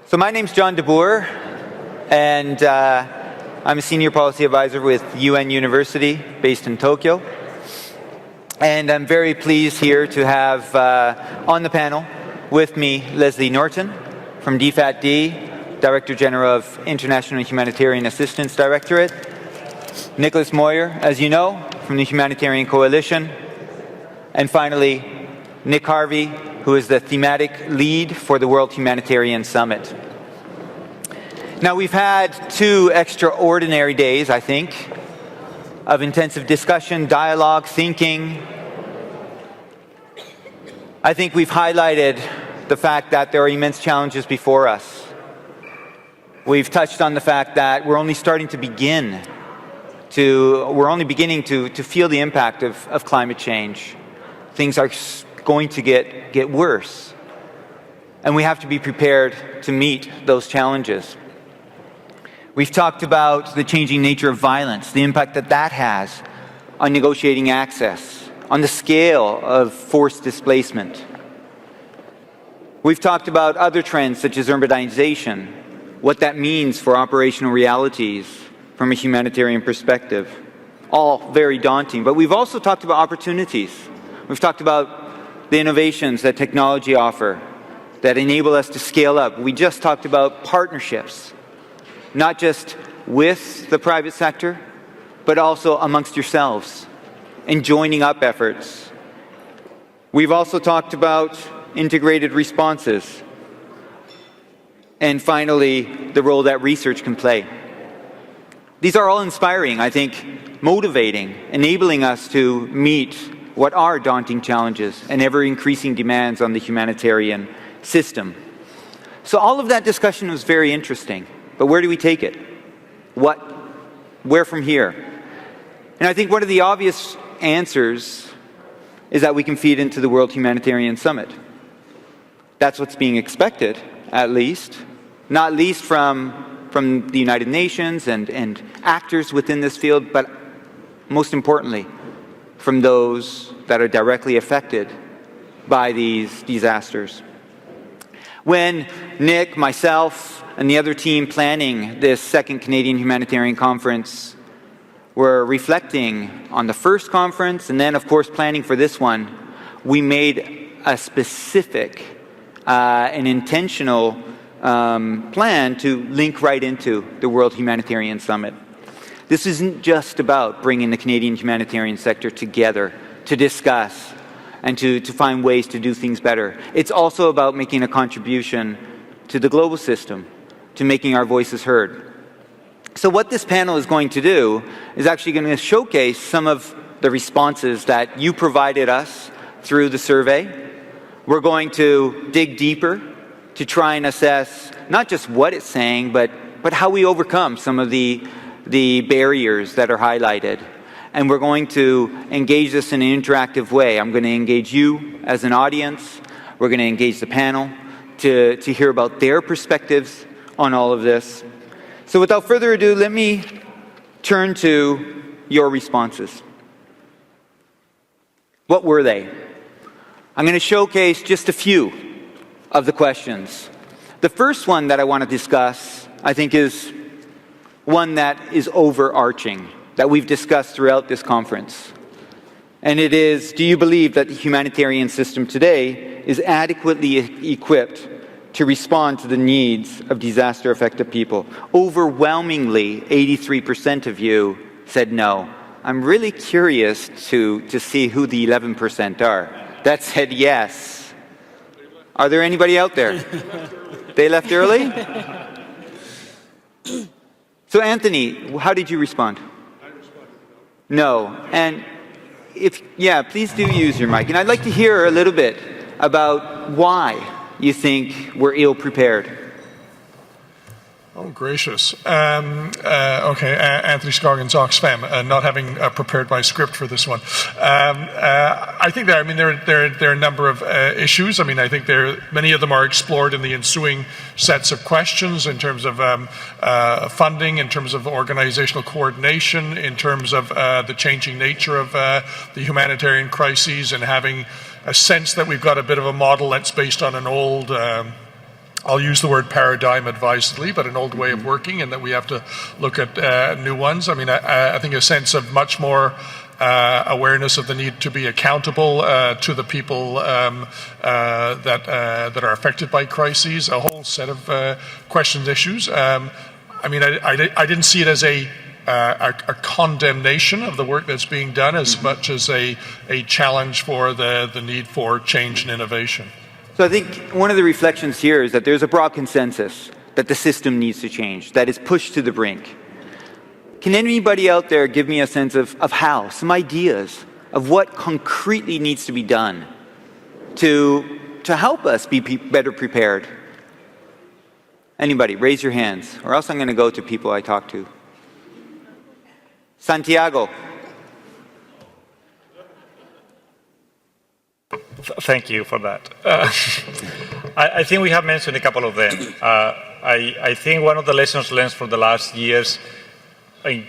So my name's John DeBoer, and I'm a senior policy advisor with UN University based in Tokyo. And I'm very pleased here to have on the panel with me Leslie Norton from DFAT-D, Director General of International Humanitarian Assistance Directorate, Nicholas Moyer, as you know, from the Humanitarian Coalition, and finally, Nick Harvey, who is the thematic lead for the World Humanitarian Summit. Now, we've had 2 extraordinary days, I think, of intensive discussion, dialogue, thinking. I think we've highlighted the fact that there are immense challenges before us. We've touched on the fact that we're only beginning to feel the impact of climate change. Things are going to get worse. And we have to be prepared to meet those challenges. We've talked about the changing nature of violence, the impact that has on negotiating access, on the scale of forced displacement. We've talked about other trends such as urbanization, what that means for operational realities from a humanitarian perspective. All very daunting, but we've also talked about opportunities. We've talked about the innovations that technology offer that enable us to scale up. We just talked about partnerships, not just with the private sector, but also amongst yourselves and joining up efforts. We've also talked about integrated responses. And finally, the role that research can play. These are all inspiring, I think, motivating, enabling us to meet what are daunting challenges and ever-increasing demands on the humanitarian system. So all of that discussion was very interesting, but where do we take it? Where from here? And I think one of the obvious answers is that we can feed into the World Humanitarian Summit. That's what's being expected, at least, not least from the United Nations and actors within this field, but most importantly, from those that are directly affected by these disasters. When Nick, myself, and the other team planning this second Canadian Humanitarian Conference were reflecting on the first conference and then, of course, planning for this one, we made a specific and intentional plan to link right into the World Humanitarian Summit. This isn't just about bringing the Canadian humanitarian sector together to discuss and to find ways to do things better. It's also about making a contribution to the global system, to making our voices heard. So what this panel is going to do is actually going to showcase some of the responses that you provided us through the survey. We're going to dig deeper to try and assess not just what it's saying, but how we overcome some of the barriers that are highlighted. And we're going to engage this in an interactive way. I'm going to engage you as an audience. We're going to engage the panel to hear about their perspectives on all of this. So without further ado, let me turn to your responses. What were they? I'm going to showcase just a few of the questions. The first one that I want to discuss, I think, is one that is overarching, that we've discussed throughout this conference. And it is, do you believe that the humanitarian system today is adequately equipped to respond to the needs of disaster-affected people? Overwhelmingly, 83% of you said no. I'm really curious to see who the 11% are that said yes. Are there anybody out there? They left early? So Anthony, how did you respond? I responded no. And please do use your mic. And I'd like to hear a little bit about why you think we're ill-prepared. Oh, gracious. Anthony Scoggins, Oxfam, not having prepared my script for this one. I think there are a number of issues. I think many of them are explored in the ensuing sets of questions in terms of funding, in terms of organizational coordination, in terms of the changing nature of the humanitarian crises, and having a sense that we've got a bit of a model that's based on an old I'll use the word paradigm advisedly, but an old way of working, and that we have to look at new ones. I mean, I think a sense of much more awareness of the need to be accountable to the people that are affected by crises, a whole set of questions, issues. I mean, I didn't see it as a condemnation of the work that's being done as much as a challenge for the need for change and innovation. So I think one of the reflections here is that there's a broad consensus that the system needs to change, that is pushed to the brink. Can anybody out there give me a sense of how, some ideas of what concretely needs to be done to help us be better prepared? Anybody, raise your hands, or else I'm going to go to people I talk to. Santiago. Thank you for that. I think we have mentioned a couple of them. I think one of the lessons learned from the last years in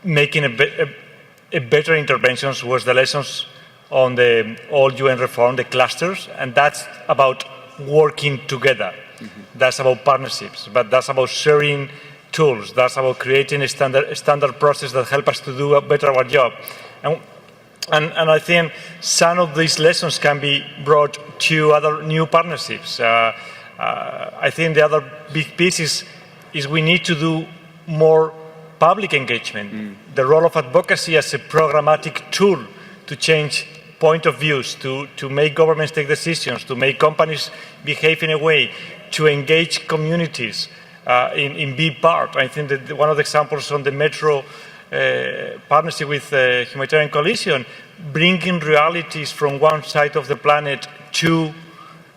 making a better interventions was the lessons on the all UN reform, the clusters, and that's about working together. That's about partnerships, but that's about sharing tools. That's about creating a standard process that help us to do a better our job. And I think some of these lessons can be brought to other new partnerships. I think the other big piece is we need to do more public engagement. The role of advocacy as a programmatic tool to change point of views, to make governments take decisions, to make companies behave in a way, to engage communities in big part. I think that one of the examples on the metro partnership with the Humanitarian Coalition, bringing realities from one side of the planet to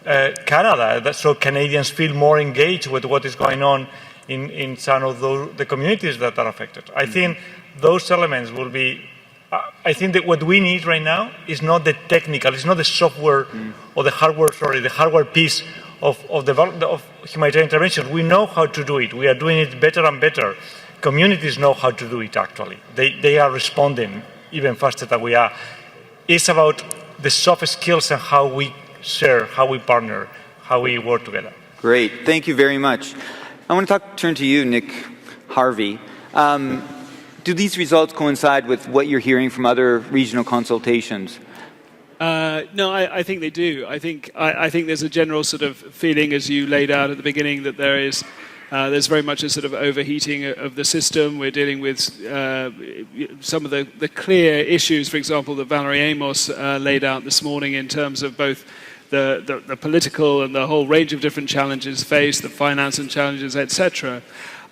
Canada, so Canadians feel more engaged with what is going on in some of the communities that are affected. I think those elements will be, I think that what we need right now is not the technical, it's not the software or the hardware piece of humanitarian intervention. We know how to do it. We are doing it better and better. Communities know how to do it, actually. They are responding even faster than we are. It's about the soft skills and how we share, how we partner, how we work together. Great. Thank you very much. I want to turn to you, Nick Harvey. Do these results coincide with what you're hearing from other regional consultations? No, I think they do. I think there's a general sort of feeling, as you laid out at the beginning, that there's very much a sort of overheating of the system. We're dealing with some of the clear issues, for example, that Valerie Amos laid out this morning in terms of both the political and the whole range of different challenges faced, the finance and challenges, etc.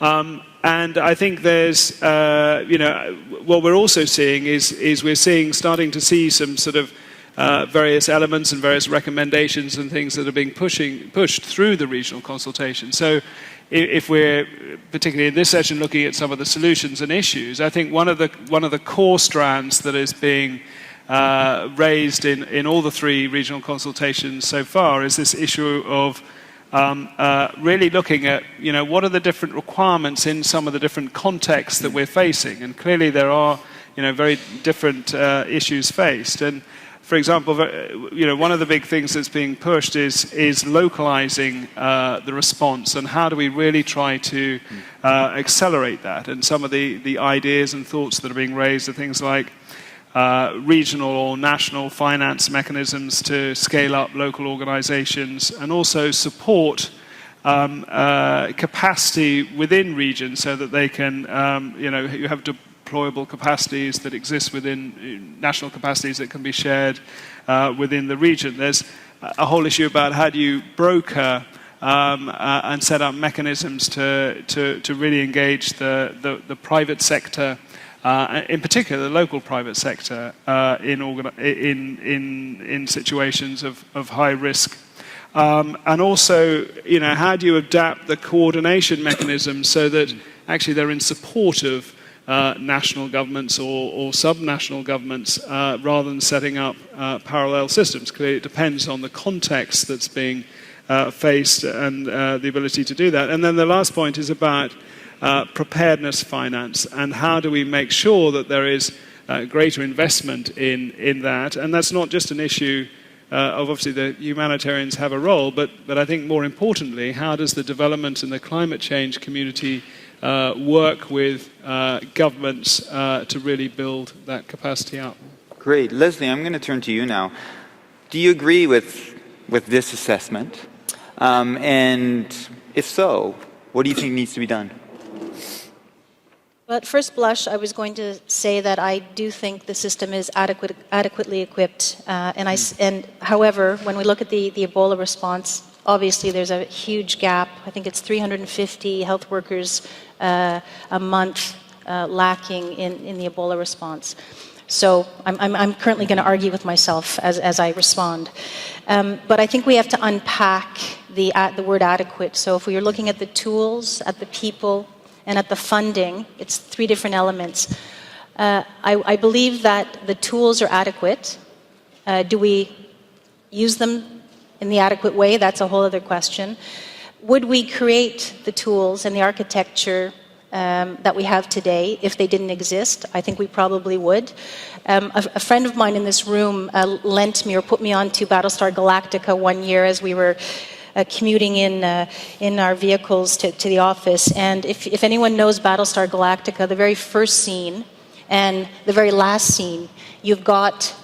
And I think there's, what we're also seeing is we're starting to see some sort of various elements and various recommendations and things that are being pushed through the regional consultation. So if we're, particularly in this session, looking at some of the solutions and issues, I think one of the core strands that is being raised in all the three regional consultations so far is this issue of really looking at, what are the different requirements in some of the different contexts that we're facing. And clearly there are, very different issues faced. And for example, one of the big things that's being pushed is localizing the response, and how do we really try to accelerate that. And some of the ideas and thoughts that are being raised are things like regional or national finance mechanisms to scale up local organizations, and also support capacity within regions so that they can, you have deployable capacities that exist within national capacities that can be shared within the region. There's a whole issue about how do you broker and set up mechanisms to really engage the private sector, in particular the local private sector, in situations of high risk. And also, how do you adapt the coordination mechanisms so that actually they're in support of national governments or sub-national governments rather than setting up parallel systems. Clearly it depends on the context that's being faced and the ability to do that. And then the last point is about preparedness finance, and how do we make sure that there is greater investment in that. And that's not just an issue obviously the humanitarians have a role, but I think more importantly, how does the development and the climate change community work with governments to really build that capacity up? Great. Leslie, I'm going to turn to you now. Do you agree with this assessment? And if so, what do you think needs to be done? Well, at first blush, I was going to say that I do think the system is adequately equipped. However, when we look at the Ebola response, obviously there's a huge gap. I think it's 350 health workers a month lacking in the Ebola response. So I'm currently going to argue with myself as I respond. But I think we have to unpack the word adequate. So if we are looking at the tools, at the people, and at the funding, it's three different elements. I believe that the tools are adequate. Do we use them in the adequate way? That's a whole other question. Would we create the tools and the architecture that we have today if they didn't exist? I think we probably would. A friend of mine in this room lent me or put me onto Battlestar Galactica one year as we were commuting in our vehicles to the office. And if anyone knows Battlestar Galactica, the very first scene and the very last scene, you've got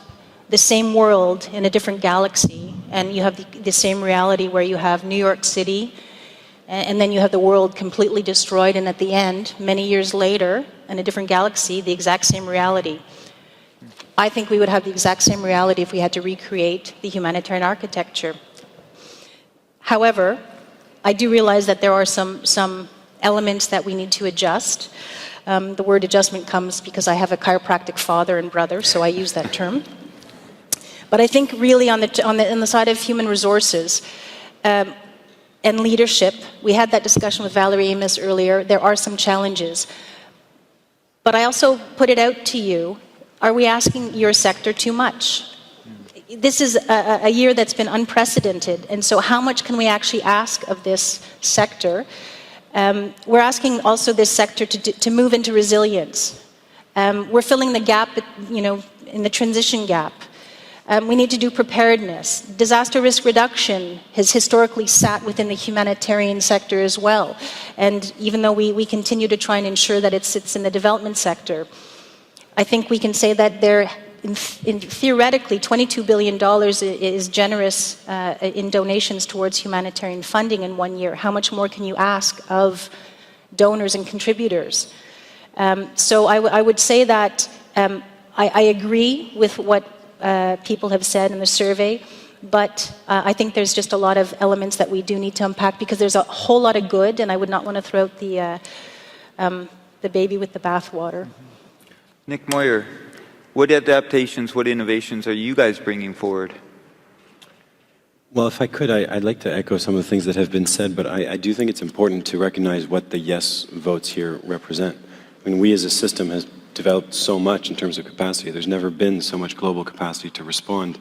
the same world in a different galaxy, and you have the same reality where you have New York City, and then you have the world completely destroyed, and at the end, many years later, in a different galaxy, the exact same reality. I think we would have the exact same reality if we had to recreate the humanitarian architecture. However, I do realize that there are some elements that we need to adjust. The word adjustment comes because I have a chiropractic father and brother, so I use that term. But I think really on the side of human resources and leadership, we had that discussion with Valerie Amos earlier, there are some challenges. But I also put it out to you, are we asking your sector too much? This is a year that's been unprecedented, and so how much can we actually ask of this sector? We're asking also this sector to move into resilience. We're filling the gap, in the transition gap. We need to do preparedness. Disaster risk reduction has historically sat within the humanitarian sector as well, and even though we continue to try and ensure that it sits in the development sector, I think we can say that theoretically, $22 billion is generous in donations towards humanitarian funding in 1 year. How much more can you ask of donors and contributors? So I would say that I agree with what people have said in the survey, but I think there's just a lot of elements that we do need to unpack because there's a whole lot of good, and I would not want to throw out the baby with the bathwater. Nick Moyer, what adaptations, what innovations are you guys bringing forward? Well, if I could, I'd like to echo some of the things that have been said, but I do think it's important to recognize what the yes votes here represent. I mean, we as a system has developed so much in terms of capacity. There's never been so much global capacity to respond.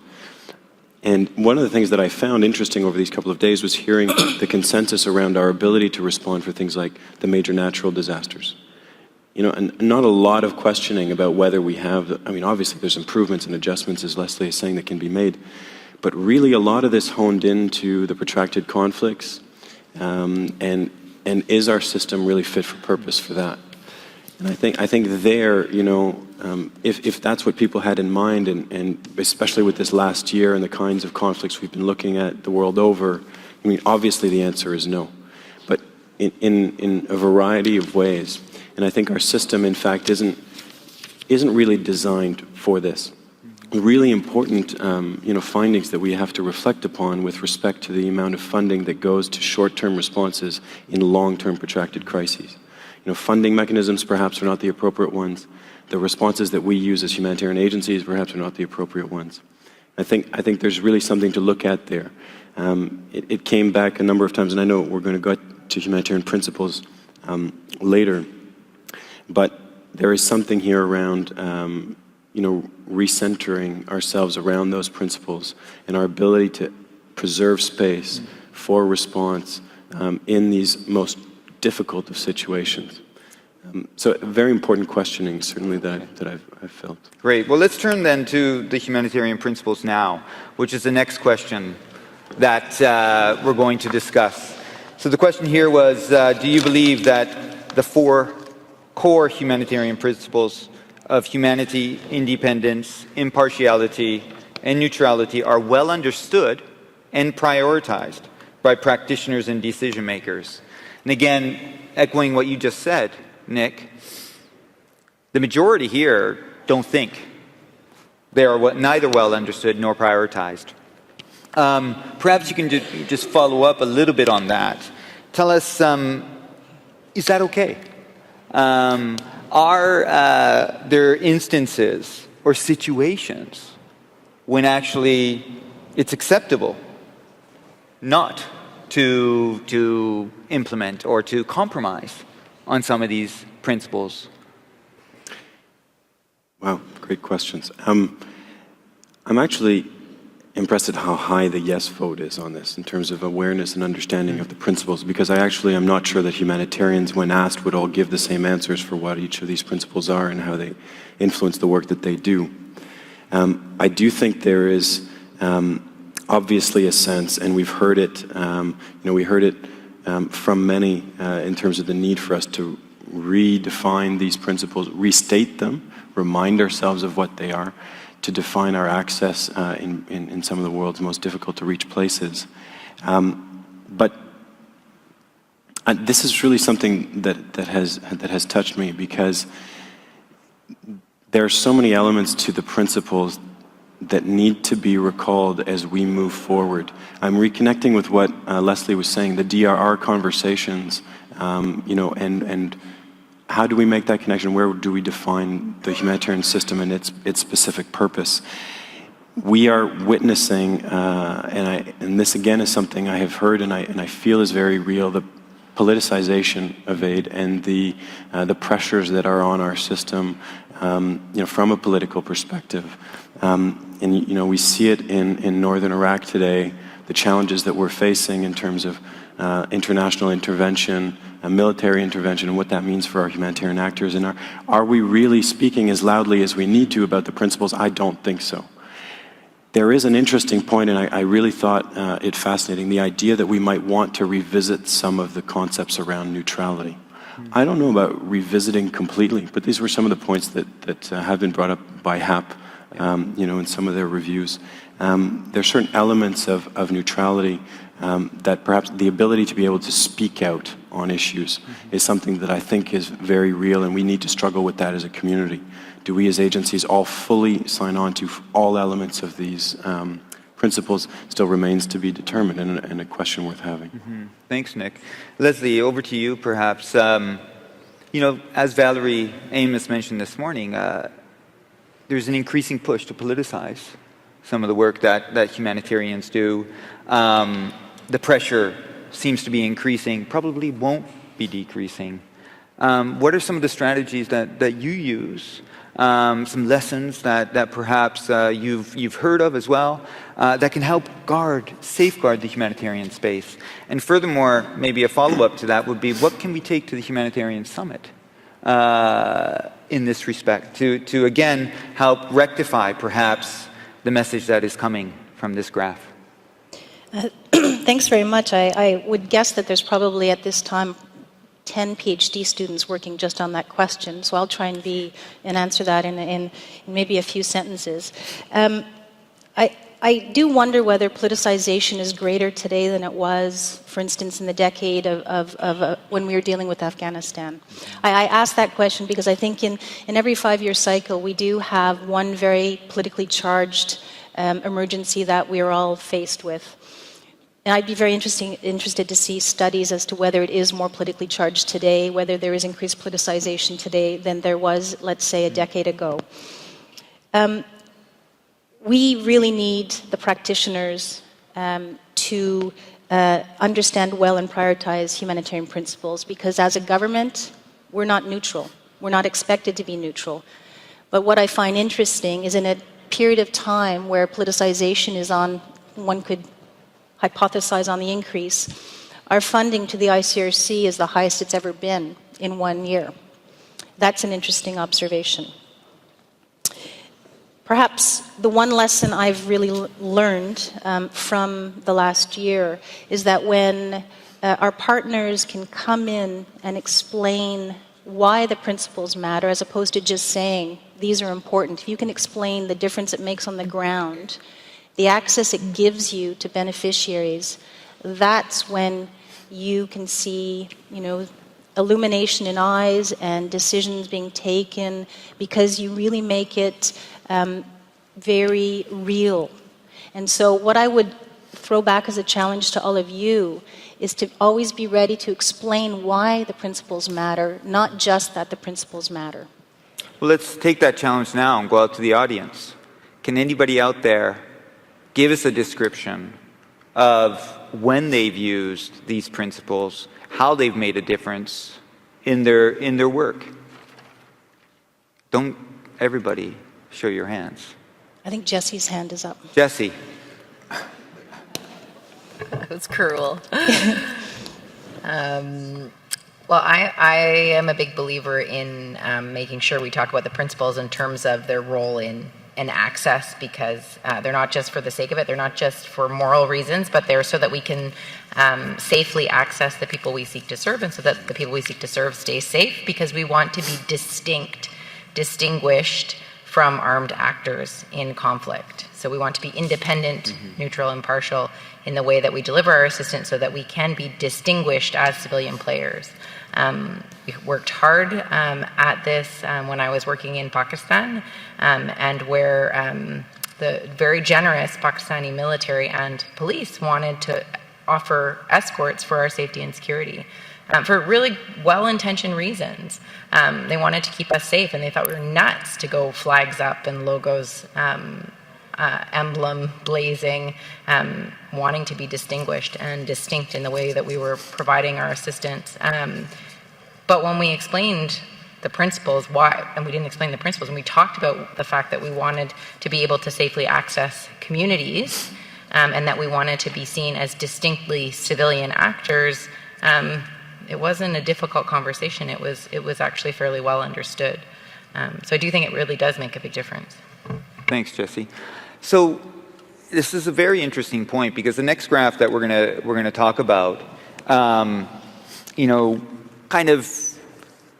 And one of the things that I found interesting over these couple of days was hearing the consensus around our ability to respond for things like the major natural disasters. And not a lot of questioning about whether we have, obviously there's improvements and adjustments, as Leslie is saying, that can be made. But really a lot of this honed into the protracted conflicts, and is our system really fit for purpose for that? And I think there, if that's what people had in mind, and especially with this last year and the kinds of conflicts we've been looking at the world over, obviously the answer is no. But in a variety of ways. And I think our system, in fact, isn't really designed for this. Really important, findings that we have to reflect upon with respect to the amount of funding that goes to short-term responses in long-term protracted crises. Funding mechanisms perhaps are not the appropriate ones. The responses that we use as humanitarian agencies perhaps are not the appropriate ones. I think there's really something to look at there. It came back a number of times, and I know we're going to go to humanitarian principles later. But there is something here around, recentering ourselves around those principles and our ability to preserve space for response in these most difficult of situations. So very important questioning, certainly, that I've felt. Great. Well, let's turn then to the humanitarian principles now, which is the next question that we're going to discuss. So the question here was, do you believe that the 4 core humanitarian principles of humanity, independence, impartiality, and neutrality are well understood and prioritized by practitioners and decision makers? And again, echoing what you just said, Nick, the majority here don't think they are neither well understood nor prioritized. Perhaps you can just follow up a little bit on that. Tell us, is that okay? Are there instances or situations when actually it's acceptable not to implement or to compromise on some of these principles? Wow, great questions. I'm actually impressed at how high the yes vote is on this in terms of awareness and understanding of the principles, because I actually am not sure that humanitarians, when asked, would all give the same answers for what each of these principles are and how they influence the work that they do. I do think there is obviously a sense, and we've heard it, we heard it from many in terms of the need for us to redefine these principles, restate them, remind ourselves of what they are, to define our access in some of the world's most difficult to reach places. But this is really something that has touched me, because there are so many elements to the principles that need to be recalled as we move forward. I'm reconnecting with what Leslie was saying, the DRR conversations, and how do we make that connection? Where do we define the humanitarian system and its specific purpose? We are witnessing, and this again is something I have heard and I feel is very real, the politicization of aid and the pressures that are on our system, from a political perspective. And we see it in northern Iraq today, the challenges that we're facing in terms of international intervention, military intervention, and what that means for our humanitarian actors. And are we really speaking as loudly as we need to about the principles? I don't think so. There is an interesting point, and I really thought it fascinating, the idea that we might want to revisit some of the concepts around neutrality. I don't know about revisiting completely, but these were some of the points that have been brought up by HAP, in some of their reviews. There are certain elements of neutrality that perhaps the ability to be able to speak out on issues is something that I think is very real, and we need to struggle with that as a community. Do we as agencies all fully sign on to all elements of these principles? Still remains to be determined, and a question worth having. Thanks, Nick. Leslie, over to you perhaps. As Valerie Amos mentioned this morning, there's an increasing push to politicize some of the work that humanitarians do. The pressure seems to be increasing, probably won't be decreasing. What are some of the strategies that you use, some lessons that perhaps you've heard of as well, that can help safeguard the humanitarian space? And furthermore, maybe a follow-up to that would be, what can we take to the Humanitarian Summit in this respect to again help rectify perhaps the message that is coming from this graph? Thanks very much. I would guess that there's probably at this time 10 PhD students working just on that question, so I'll try and answer that in maybe a few sentences. I do wonder whether politicization is greater today than it was, for instance, in the decade of when we were dealing with Afghanistan. I ask that question because I think in every 5-year cycle we do have one very politically charged emergency that we are all faced with. And I'd be very interested to see studies as to whether it is more politically charged today, whether there is increased politicization today than there was, let's say, a decade ago. We really need the practitioners to understand well and prioritize humanitarian principles, because as a government, we're not neutral. We're not expected to be neutral. But what I find interesting is in a period of time where politicization is on, one could hypothesize on the increase, our funding to the ICRC is the highest it's ever been in 1 year. That's an interesting observation. Perhaps the one lesson I've really learned from the last year is that when our partners can come in and explain why the principles matter, as opposed to just saying these are important, if you can explain the difference it makes on the ground, the access it gives you to beneficiaries, that's when you can see, illumination in eyes and decisions being taken, because you really make it very real. And so what I would throw back as a challenge to all of you is to always be ready to explain why the principles matter, not just that the principles matter. Well, let's take that challenge now and go out to the audience. Can anybody out there give us a description of when they've used these principles, how they've made a difference in their work? Don't everybody show your hands. I think Jesse's hand is up. Jesse. That's cruel. Well, I am a big believer in making sure we talk about the principles in terms of their role in access, because they're not just for the sake of it, they're not just for moral reasons, but they're so that we can safely access the people we seek to serve, and so that the people we seek to serve stay safe, because we want to be distinguished from armed actors in conflict. So we want to be independent, neutral, impartial in the way that we deliver our assistance, so that we can be distinguished as civilian players. We worked hard at this when I was working in Pakistan, and where the very generous Pakistani military and police wanted to offer escorts for our safety and security. For really well-intentioned reasons. They wanted to keep us safe, and they thought we were nuts to go flags up and logos, emblem blazing, wanting to be distinguished and distinct in the way that we were providing our assistance. But when we explained the principles, why, and we didn't explain the principles, and we talked about the fact that we wanted to be able to safely access communities, and that we wanted to be seen as distinctly civilian actors, it wasn't a difficult conversation. It was actually fairly well understood. So I do think it really does make a big difference. Thanks, Jesse. So this is a very interesting point, because the next graph that we're gonna talk about, kind of,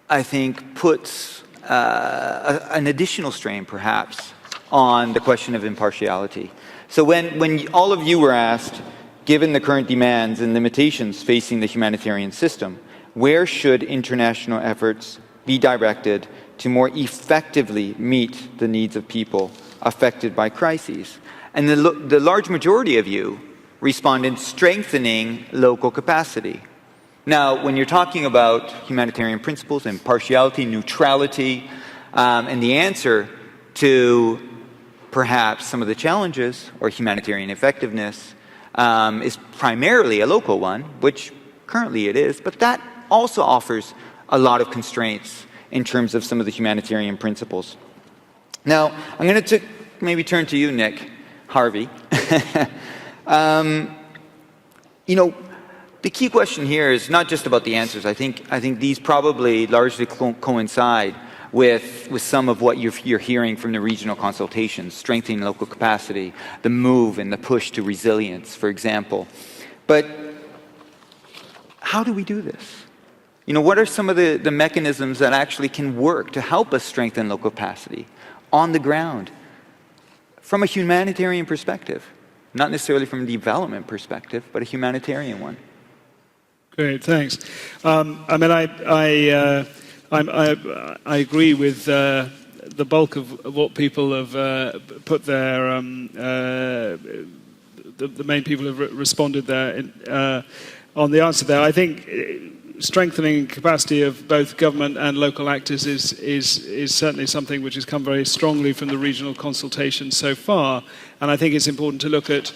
I think, puts an additional strain, perhaps, on the question of impartiality. So when all of you were asked, given the current demands and limitations facing the humanitarian system, where should international efforts be directed to more effectively meet the needs of people affected by crises? And the large majority of you responded, strengthening local capacity. Now, when you're talking about humanitarian principles, impartiality, neutrality, and the answer to perhaps some of the challenges or humanitarian effectiveness is primarily a local one, which currently it is, but that also offers a lot of constraints in terms of some of the humanitarian principles. Now, I'm going to maybe turn to you, Nick Harvey. The key question here is not just about the answers. I think these probably largely coincide with some of what you're hearing from the regional consultations, strengthening local capacity, the move and the push to resilience, for example. But how do we do this? What are some of the mechanisms that actually can work to help us strengthen local capacity on the ground from a humanitarian perspective? Not necessarily from a development perspective, but a humanitarian one. Great, thanks. I agree with the bulk of what people have put there. The main people have responded there on the answer there. I think strengthening capacity of both government and local actors is certainly something which has come very strongly from the regional consultation so far, and I think it's important to look at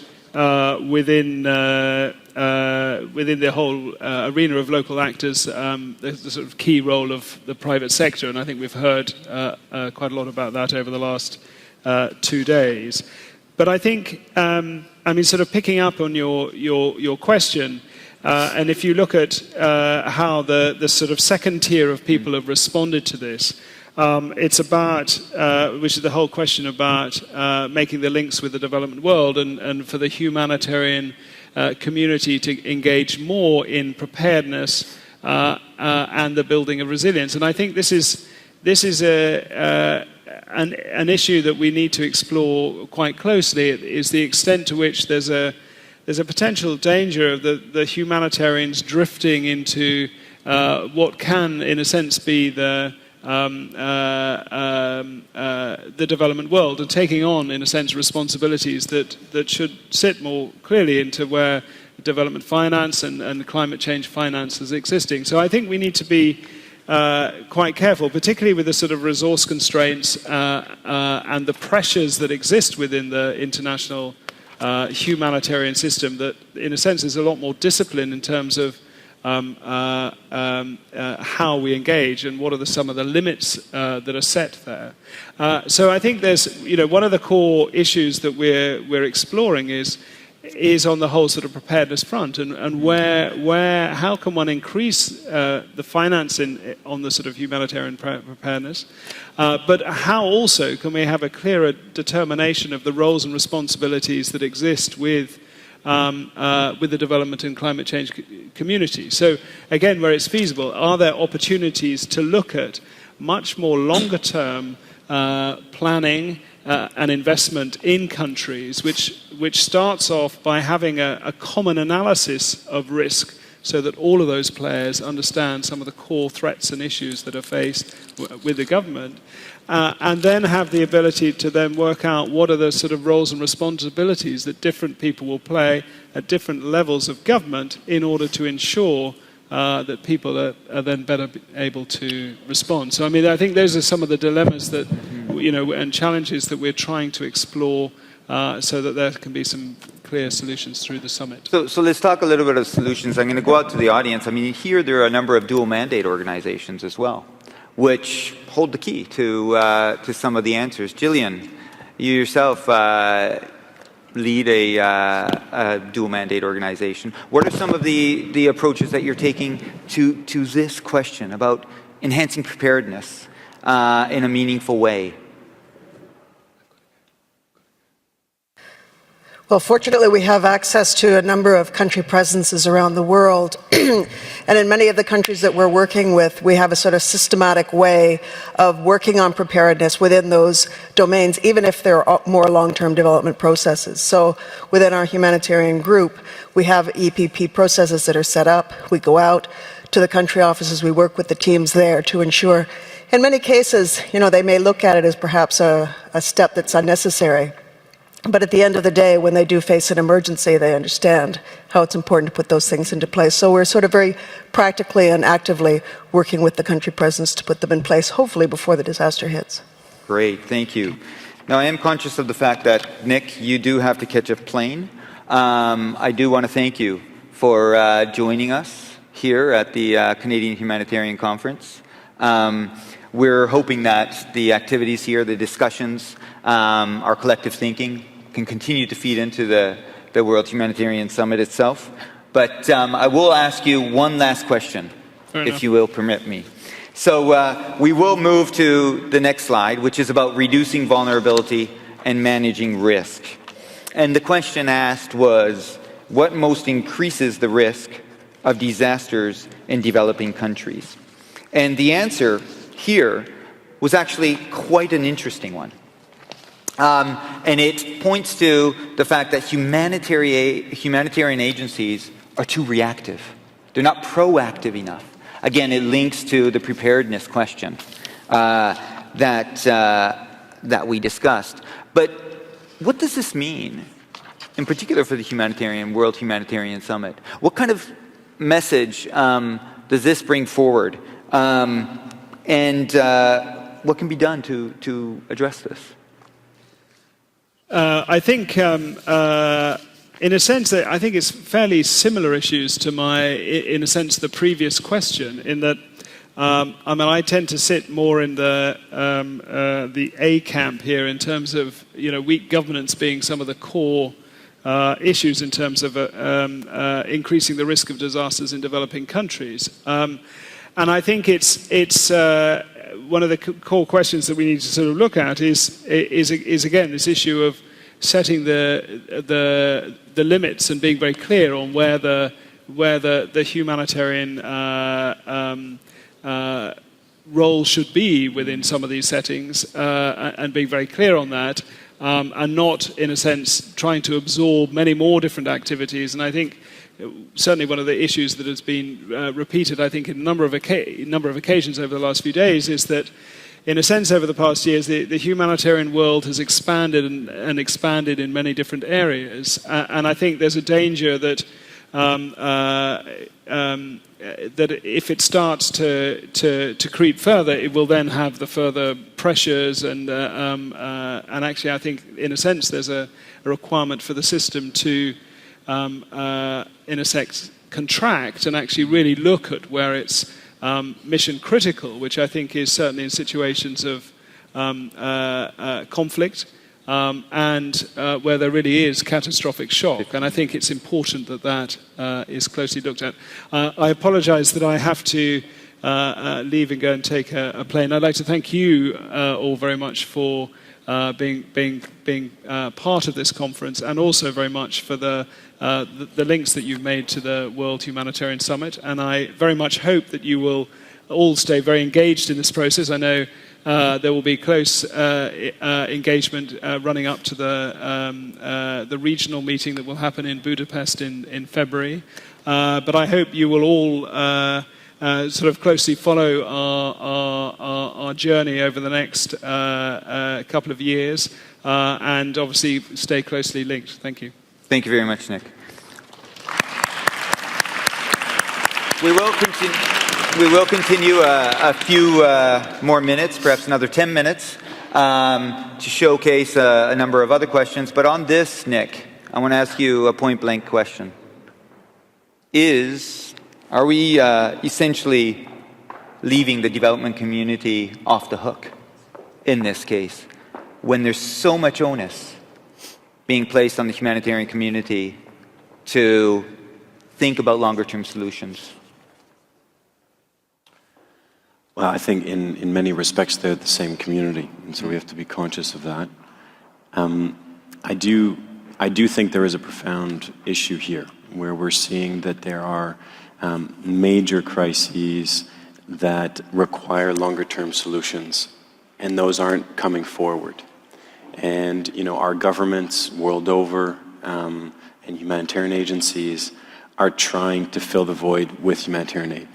within the whole arena of local actors, the sort of key role of the private sector, and I think we've heard quite a lot about that over the last 2 days. But I think, sort of picking up on your question, And if you look at how the sort of second tier of people have responded to this, it's about, which is the whole question about making the links with the development world and for the humanitarian community to engage more in preparedness and the building of resilience. And I think this is an issue that we need to explore quite closely, is the extent to which there's a potential danger of the humanitarians drifting into what can, in a sense, be the development world and taking on, in a sense, responsibilities that should sit more clearly into where development finance and climate change finance is existing. So I think we need to be quite careful, particularly with the sort of resource constraints and the pressures that exist within the international humanitarian system, that in a sense is a lot more disciplined in terms of how we engage and what are some of the limits that are set there. So I think there's, one of the core issues that we're exploring is on the whole sort of preparedness front, and how can one increase the finance on the sort of humanitarian preparedness, but how also can we have a clearer determination of the roles and responsibilities that exist with the development and climate change community. So again, where it's feasible, are there opportunities to look at much more longer term planning and investment in countries, which starts off by having a common analysis of risk, so that all of those players understand some of the core threats and issues that are faced with the government, and then have the ability to then work out what are the sort of roles and responsibilities that different people will play at different levels of government in order to ensure that people are then better able to respond. So, I mean, I think those are some of the dilemmas that, and challenges that we're trying to explore so that there can be some clear solutions through the summit. So let's talk a little bit of solutions. I'm going to go out to the audience. I mean, here there are a number of dual mandate organizations as well, which hold the key to some of the answers. Gillian, you yourself lead a dual mandate organization. What are some of the approaches that you're taking to this question about enhancing preparedness in a meaningful way? Well, fortunately, we have access to a number of country presences around the world. And in many of the countries that we're working with, we have a sort of systematic way of working on preparedness within those domains, even if they're more long-term development processes. So within our humanitarian group, we have EPP processes that are set up. We go out to the country offices. We work with the teams there to ensure, in many cases, they may look at it as perhaps a step that's unnecessary. But at the end of the day, when they do face an emergency, they understand how it's important to put those things into place. So we're sort of very practically and actively working with the country presidents to put them in place, hopefully before the disaster hits. Great, thank you. Now, I am conscious of the fact that, Nick, you do have to catch a plane. I do want to thank you for joining us here at the Canadian Humanitarian Conference. We're hoping that the activities here, the discussions, our collective thinking can continue to feed into the World Humanitarian Summit itself. But I will ask you one last question, if you will permit me. So we will move to the next slide, which is about reducing vulnerability and managing risk. And the question asked was, what most increases the risk of disasters in developing countries? And the answer here was actually quite an interesting one. And it points to the fact that humanitarian agencies are too reactive. They're not proactive enough. Again, it links to the preparedness question that we discussed. But what does this mean, in particular for the World Humanitarian Summit? What kind of message does this bring forward? And what can be done to address this? I think, in a sense, I think it's fairly similar issues to in a sense, the previous question, in that, I tend to sit more in the A camp here in terms of, weak governance being some of the core issues in terms of increasing the risk of disasters in developing countries. And I think it's one of the core questions that we need to sort of look at is again this issue of setting the limits and being very clear on where the humanitarian role should be within some of these settings, and being very clear on that, and not, in a sense, trying to absorb many more different activities. And I think certainly one of the issues that has been repeated, I think, in a number of occasions over the last few days is that, in a sense, over the past years, the humanitarian world has expanded and expanded in many different areas. And I think there's a danger that that if it starts to creep further, it will then have the further pressures, and actually, I think, in a sense, there's a requirement for the system to, in a sense, contract and actually really look at where it's mission critical, which I think is certainly in situations of conflict. And where there really is catastrophic shock. And I think it's important that that is closely looked at. I apologize that I have to leave and go and take a plane. I'd like to thank you all very much for being part of this conference, and also very much for the links that you've made to the World Humanitarian Summit. And I very much hope that you will all stay very engaged in this process. I know there will be close engagement running up to the regional meeting that will happen in Budapest in February. But I hope you will all sort of closely follow our journey over the next couple of years, and obviously stay closely linked. Thank you. Thank you very much, Nick. We will continue a few more minutes, perhaps another 10 minutes, to showcase a number of other questions. But on this, Nick, I want to ask you a point-blank question. Are we essentially leaving the development community off the hook in this case, when there's so much onus being placed on the humanitarian community to think about longer-term solutions? Well, I think in many respects they're the same community, and so we have to be conscious of that. I do think there is a profound issue here, where we're seeing that there are major crises that require longer-term solutions, and those aren't coming forward. And our governments world over and humanitarian agencies are trying to fill the void with humanitarian aid.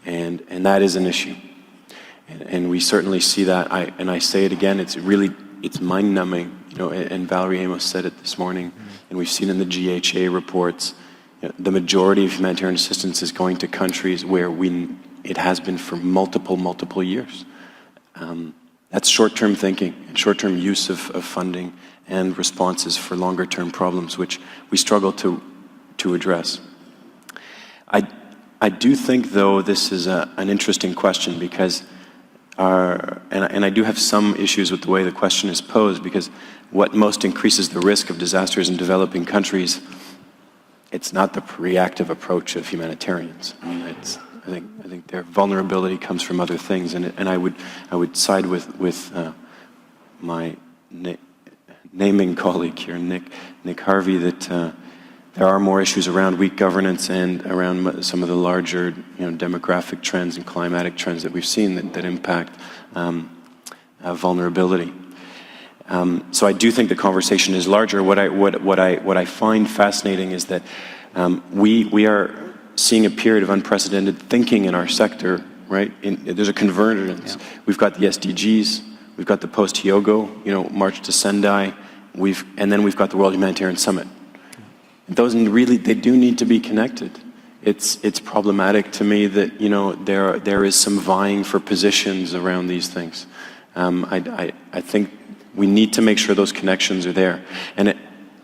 And that is an issue, and we certainly see that. I say it again. It's mind-numbing. And Valerie Amos said it this morning, and we've seen in the GHA reports. The majority of humanitarian assistance is going to countries where it has been for multiple years. That's short-term thinking and short-term use of funding and responses for longer-term problems, which we struggle to address. I do think, though, this is an interesting question, because and I do have some issues with the way the question is posed, because what most increases the risk of disasters in developing countries, it's not the reactive approach of humanitarians. I mean, I think their vulnerability comes from other things, and I would side with my naming colleague here, Nick Harvey, that there are more issues around weak governance and around some of the larger demographic trends and climatic trends that we've seen that impact vulnerability. So I do think the conversation is larger. What I find fascinating is that we are seeing a period of unprecedented thinking in our sector, right? There's a convergence. Yeah. We've got the SDGs, we've got the post-Hyogo, March to Sendai, and then we've got the World Humanitarian Summit. Those they do need to be connected. It's problematic to me that there is some vying for positions around these things. I think we need to make sure those connections are there,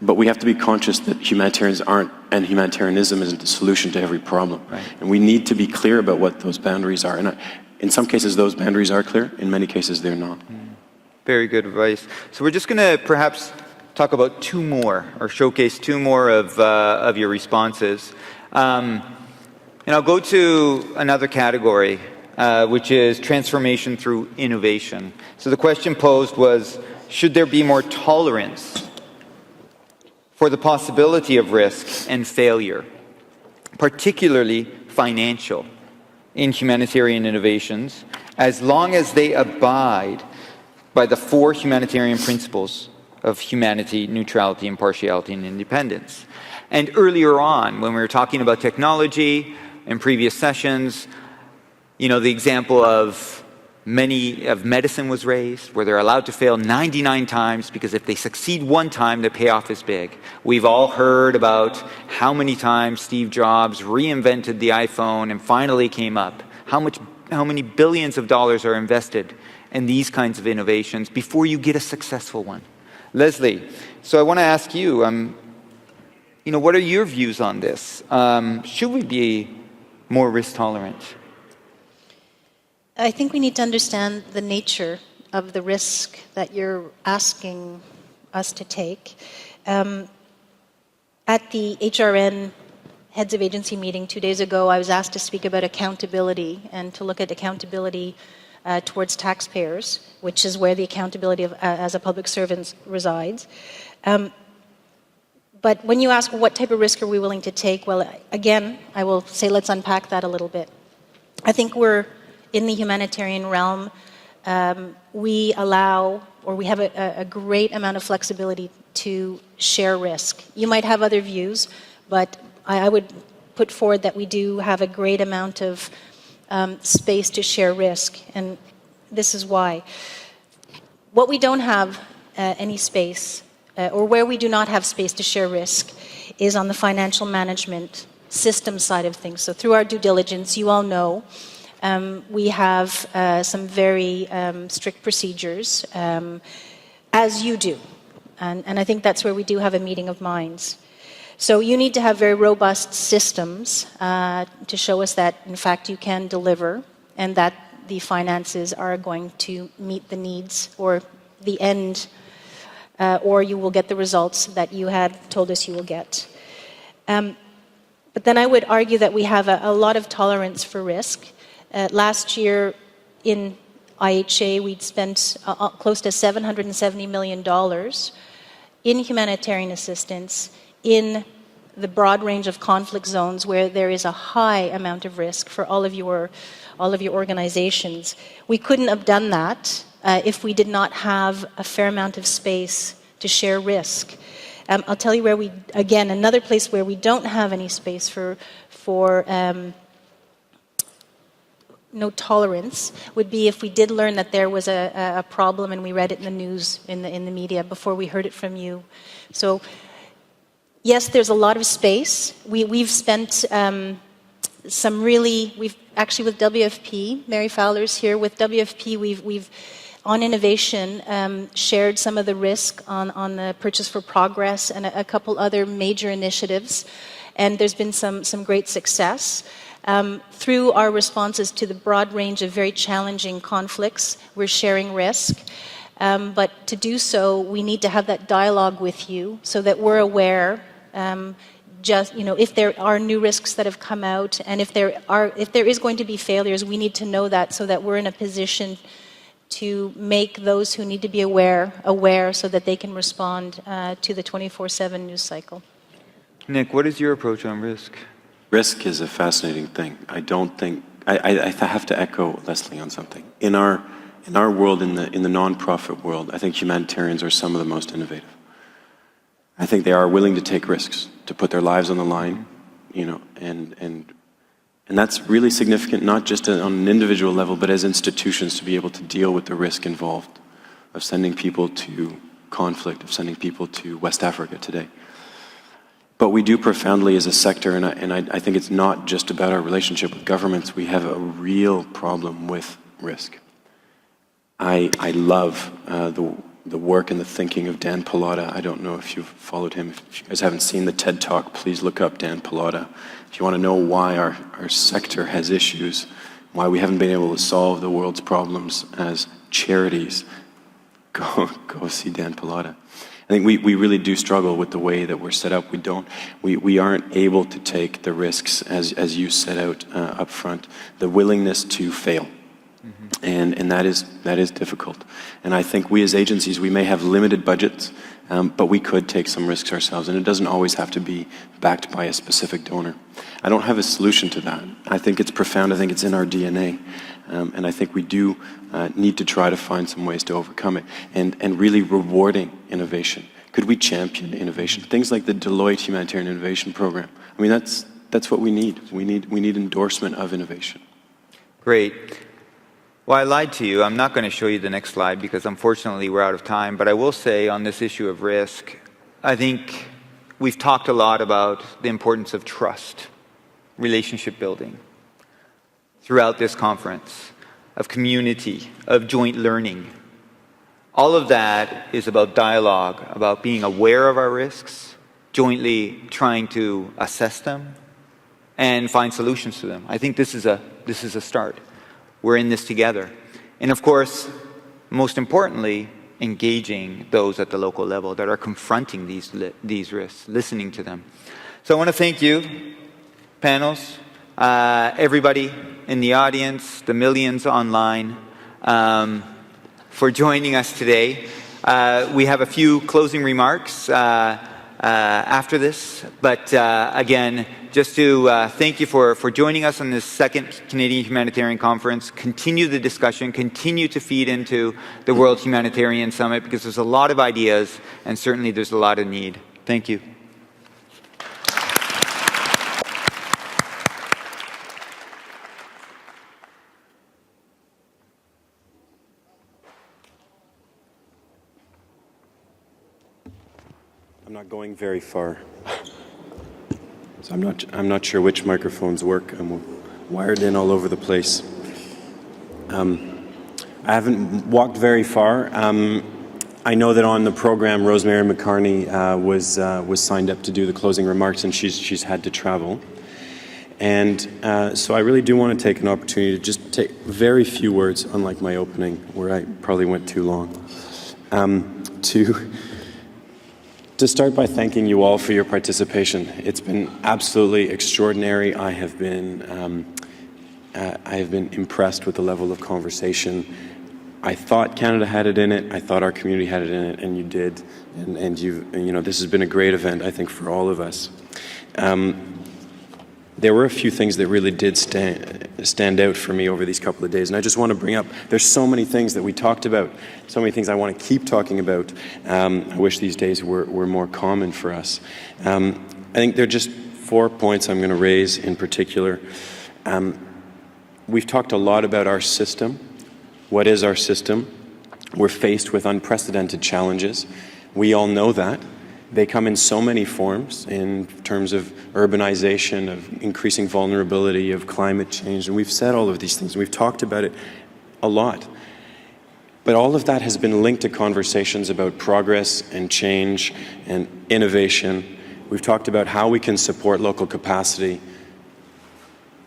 but we have to be conscious that humanitarians aren't, and humanitarianism isn't the solution to every problem. Right. And we need to be clear about what those boundaries are. And in some cases, those boundaries are clear. In many cases, they're not. Very good advice. So we're just going to perhaps talk about two more, or showcase two more of your responses. And I'll go to another category, which is transformation through innovation. So the question posed was, should there be more tolerance for the possibility of risk and failure, particularly financial, in humanitarian innovations, as long as they abide by the 4 humanitarian principles of humanity, neutrality, impartiality, and independence? And earlier on, when we were talking about technology in previous sessions, you know, the example of medicine was raised, where they're allowed to fail 99 times because if they succeed one time, the payoff is big. We've all heard about how many times Steve Jobs reinvented the iPhone and finally came up. How many billions of dollars are invested in these kinds of innovations before you get a successful one? Leslie, so I want to ask you, you know, what are your views on this? Should we be more risk tolerant? I think we need to understand the nature of the risk that you're asking us to take. At the HRN Heads of Agency meeting 2 days ago, I was asked to speak about accountability and to look at accountability towards taxpayers, which is where the accountability of, as a public servant resides. But when you ask what type of risk are we willing to take, well, again, I will say let's unpack that a little bit. I think we're in the humanitarian realm, we allow, or we have a great amount of flexibility to share risk. You might have other views, but I would put forward that we do have a great amount of space to share risk, and this is why. What we don't have any space, or where we do not have space to share risk, is on the financial management system side of things. So through our due diligence, you all know, we have some very strict procedures, as you do. And I think that's where we do have a meeting of minds. So you need to have very robust systems to show us that, in fact, you can deliver and that the finances are going to meet the needs or the end, or you will get the results that you had told us you will get. But then I would argue that we have a lot of tolerance for risk. Last year in IHA, we'd spent close to $770 million in humanitarian assistance in the broad range of conflict zones where there is a high amount of risk for all of your organizations. We couldn't have done that if we did not have a fair amount of space to share risk. I'll tell you where again, another place where we don't have any space for no tolerance would be if we did learn that there was a problem and we read it in the news, in the media, before we heard it from you. So, yes, there's a lot of space. We've spent we've actually with WFP, Mary Fowler's here, with WFP we've on innovation shared some of the risk on the Purchase for Progress and a couple other major initiatives, and there's been some great success. Through our responses to the broad range of very challenging conflicts, we're sharing risk. But to do so, we need to have that dialogue with you so that we're aware, if there are new risks that have come out, and if there is going to be failures, we need to know that so that we're in a position to make those who need to be aware so that they can respond to the 24/7 news cycle. Nick, what is your approach on risk? Risk is a fascinating thing. I have to echo Leslie on something. In our world, in the nonprofit world, I think humanitarians are some of the most innovative. I think they are willing to take risks, to put their lives on the line, and that's really significant, not just on an individual level, but as institutions to be able to deal with the risk involved of sending people to conflict, of sending people to West Africa today. But we do profoundly as a sector, and I think it's not just about our relationship with governments. We have a real problem with risk. I love the work and the thinking of Dan Pallotta. I don't know if you've followed him. If you guys haven't seen the TED Talk, please look up Dan Pallotta. If you want to know why our sector has issues, why we haven't been able to solve the world's problems as charities, go see Dan Pallotta. And think we really do struggle with the way that we're set up. We aren't able to take the risks as you set out up front, the willingness to fail. And that is difficult. And I think we as agencies, we may have limited budgets, but we could take some risks ourselves, and it doesn't always have to be backed by a specific donor. I don't have a solution to that. I think it's profound. I think it's in our DNA. And I think we do need to try to find some ways to overcome it, and really rewarding innovation. Could we champion innovation? Things like the Deloitte Humanitarian Innovation Program. I mean, that's what we need. We need endorsement of innovation. Great. Well, I lied to you. I'm not going to show you the next slide because unfortunately we're out of time. But I will say on this issue of risk, I think we've talked a lot about the importance of trust, relationship building throughout this conference, of community, of joint learning. All of that is about dialogue, about being aware of our risks, jointly trying to assess them, and find solutions to them. I think this is a start. We're in this together. And of course, most importantly, engaging those at the local level that are confronting these risks, listening to them. So I want to thank you, panels, everybody in the audience, the millions online, for joining us today. We have a few closing remarks after this, but again, just to thank you for joining us on this second Canadian Humanitarian Conference. Continue the discussion, continue to feed into the World Humanitarian Summit, because there's a lot of ideas and certainly there's a lot of need. Thank you. I'm not going very far. So I'm not sure which microphones work. I'm wired in all over the place. I haven't walked very far. I know that on the program, Rosemary McCartney was signed up to do the closing remarks, and she's had to travel. And so I really do want to take an opportunity to just take very few words, unlike my opening, where I probably went too long, to start by thanking you all for your participation. It's been absolutely extraordinary. I have been impressed with the level of conversation. I thought Canada had it in it. I thought our community had it in it, and you did. And this has been a great event, I think, for all of us. There were a few things that really did stand out for me over these couple of days, and I just want to bring up, there's so many things that we talked about, so many things I want to keep talking about. I wish these days were more common for us. I think there are just 4 points I'm going to raise in particular. We've talked a lot about our system. What is our system? We're faced with unprecedented challenges. We all know that. They come in so many forms in terms of urbanization, of increasing vulnerability, of climate change, and we've said all of these things. We've talked about it a lot. But all of that has been linked to conversations about progress and change and innovation. We've talked about how we can support local capacity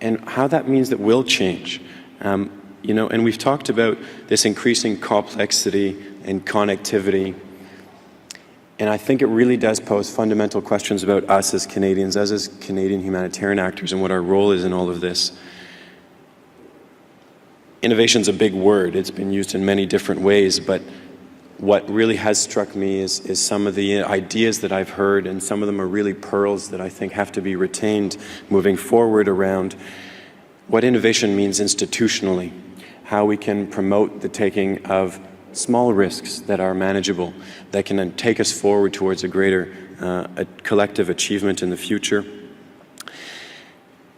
and how that means that we'll change. And we've talked about this increasing complexity and connectivity. And I think it really does pose fundamental questions about us as Canadians, us as Canadian humanitarian actors, and what our role is in all of this. Innovation's a big word. It's been used in many different ways, but what really has struck me is some of the ideas that I've heard, and some of them are really pearls that I think have to be retained moving forward around what innovation means institutionally, how we can promote the taking of small risks that are manageable, that can then take us forward towards a greater a collective achievement in the future.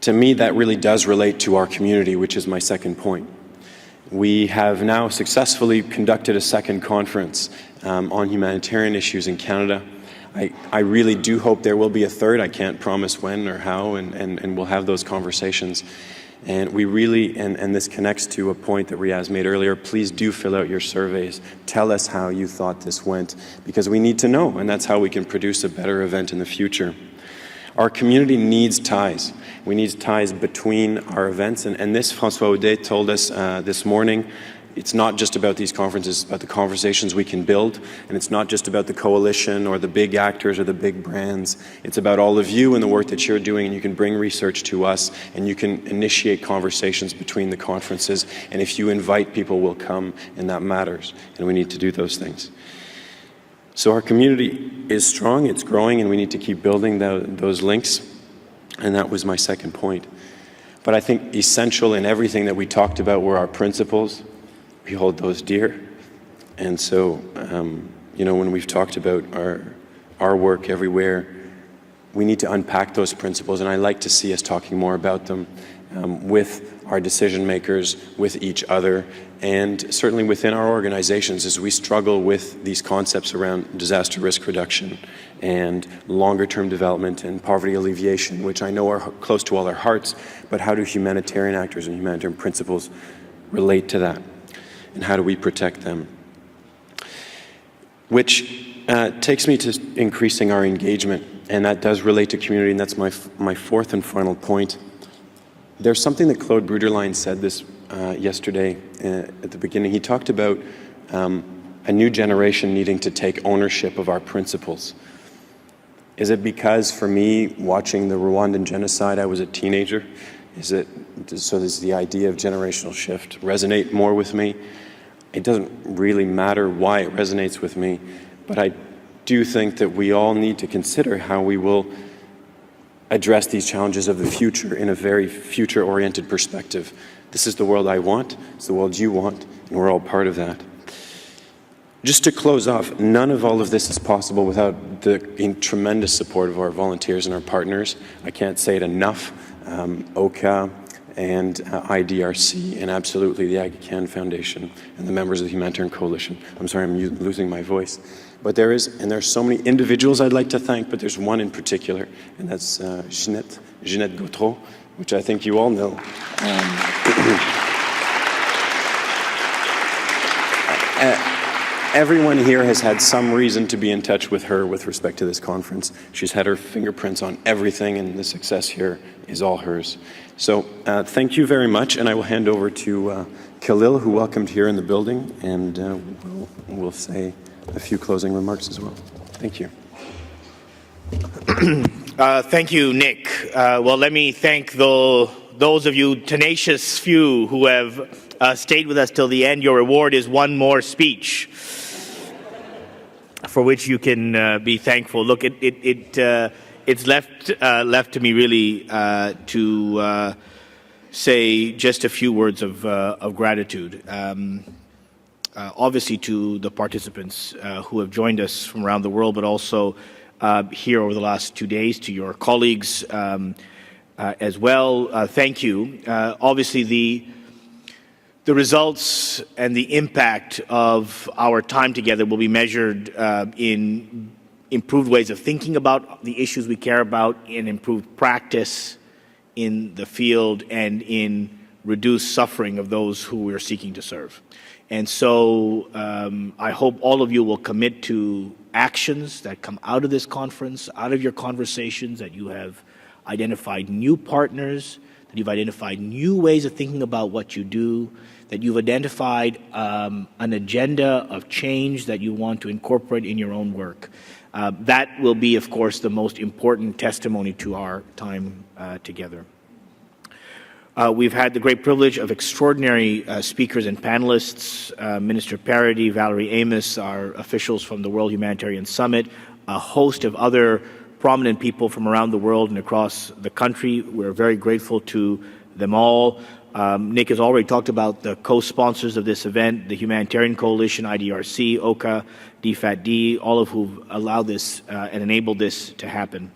To me, that really does relate to our community, which is my second point. We have now successfully conducted a second conference on humanitarian issues in Canada. I really do hope there will be a third. I can't promise when or how, and we'll have those conversations. And we really, and this connects to a point that Riaz made earlier, please do fill out your surveys. Tell us how you thought this went, because we need to know, and that's how we can produce a better event in the future. Our community needs ties. We need ties between our events, and this François Audet told us this morning it's not just about these conferences, it's about the conversations we can build, and it's not just about the coalition or the big actors or the big brands. It's about all of you and the work that you're doing, and you can bring research to us, and you can initiate conversations between the conferences, and if you invite people, will come, and that matters, and we need to do those things. So our community is strong, it's growing, and we need to keep building those links, and that was my second point. But I think essential in everything that we talked about were our principles. We hold those dear. And so, you know, when we've talked about our work everywhere, we need to unpack those principles, and I like to see us talking more about them with our decision makers, with each other, and certainly within our organizations as we struggle with these concepts around disaster risk reduction and longer-term development and poverty alleviation, which I know are close to all our hearts, but how do humanitarian actors and humanitarian principles relate to that? And how do we protect them? Which takes me to increasing our engagement, and that does relate to community, and that's my fourth and final point. There's something that Claude Bruderlein said this yesterday at the beginning. He talked about a new generation needing to take ownership of our principles. Is it because, for me, watching the Rwandan genocide, I was a teenager? So does the idea of generational shift resonate more with me? It doesn't really matter why it resonates with me, but I do think that we all need to consider how we will address these challenges of the future in a very future-oriented perspective. This is the world I want, it's the world you want, and we're all part of that. Just to close off, none of all of this is possible without the tremendous support of our volunteers and our partners. I can't say it enough. OCA and IDRC, and absolutely the Aga Khan Foundation and the members of the Humanitarian Coalition. I'm sorry, I'm losing my voice. But there's so many individuals I'd like to thank, but there's one in particular, and that's Ginette Gautreau, which I think you all know. Everyone here has had some reason to be in touch with her with respect to this conference. She's had her fingerprints on everything, and the success here is all hers. So thank you very much, and I will hand over to Khalil, who welcomed here in the building, and we'll say a few closing remarks as well. Thank you. Thank you, Nick. Well, let me thank those of you tenacious few who have stayed with us till the end. Your reward is one more speech, for which you can be thankful. Look, it's left to me really to say just a few words of gratitude. Obviously to the participants who have joined us from around the world, but also here over the last 2 days, to your colleagues as well. Thank you. Obviously the results and the impact of our time together will be measured in improved ways of thinking about the issues we care about, in improved practice in the field, and in reduced suffering of those who we're seeking to serve. And so I hope all of you will commit to actions that come out of this conference, out of your conversations, that you have identified new partners, that you've identified new ways of thinking about what you do, that you've identified an agenda of change that you want to incorporate in your own work. That will be, of course, the most important testimony to our time together. We've had the great privilege of extraordinary speakers and panelists, Minister Parady, Valerie Amos, our officials from the World Humanitarian Summit, a host of other prominent people from around the world and across the country. We're very grateful to them all. Nick has already talked about the co-sponsors of this event, the Humanitarian Coalition, IDRC, OCA, DFAT-D, all of who've allowed this and enabled this to happen.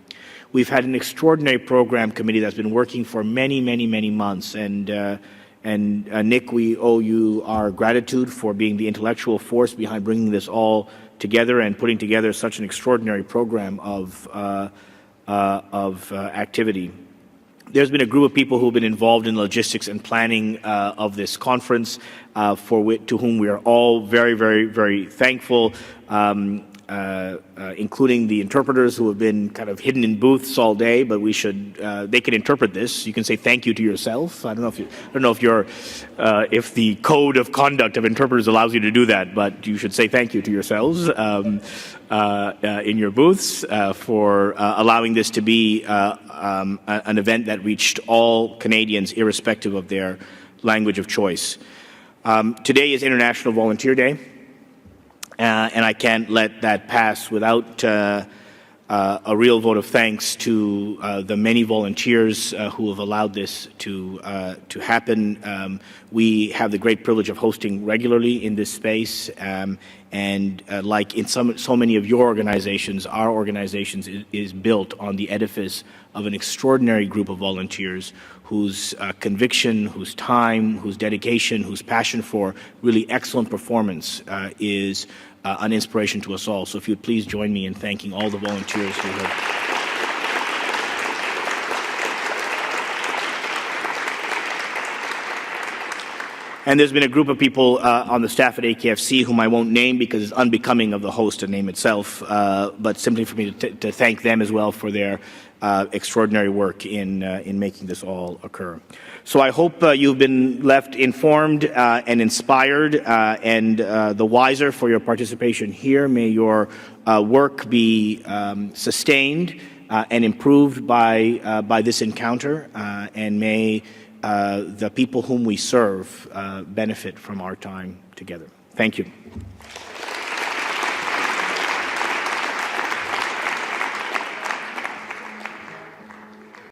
We've had an extraordinary program committee that's been working for many, many, many months. And Nick, we owe you our gratitude for being the intellectual force behind bringing this all together and putting together such an extraordinary program of activity. There's been a group of people who have been involved in logistics and planning of this conference, to whom we are all very, very, very thankful. including the interpreters who have been kind of hidden in booths all day, but they can interpret this. You can say thank you to yourself. I don't know if the code of conduct of interpreters allows you to do that, but you should say thank you to yourselves in your booths for allowing this to be an event that reached all Canadians, irrespective of their language of choice. Today is International Volunteer Day, and I can't let that pass without a real vote of thanks to the many volunteers who have allowed this to happen. We have the great privilege of hosting regularly in this space, and like in so many of your organizations, our organizations is built on the edifice of an extraordinary group of volunteers whose conviction, whose time, whose dedication, whose passion for really excellent performance is an inspiration to us all. So if you'd please join me in thanking all the volunteers who have... And there's been a group of people on the staff at AKFC whom I won't name because it's unbecoming of the host to name itself, but simply for me to thank them as well for their extraordinary work in making this all occur. So I hope you've been left informed and inspired and the wiser for your participation here. May your work be sustained and improved by this encounter, and may the people whom we serve benefit from our time together. Thank you.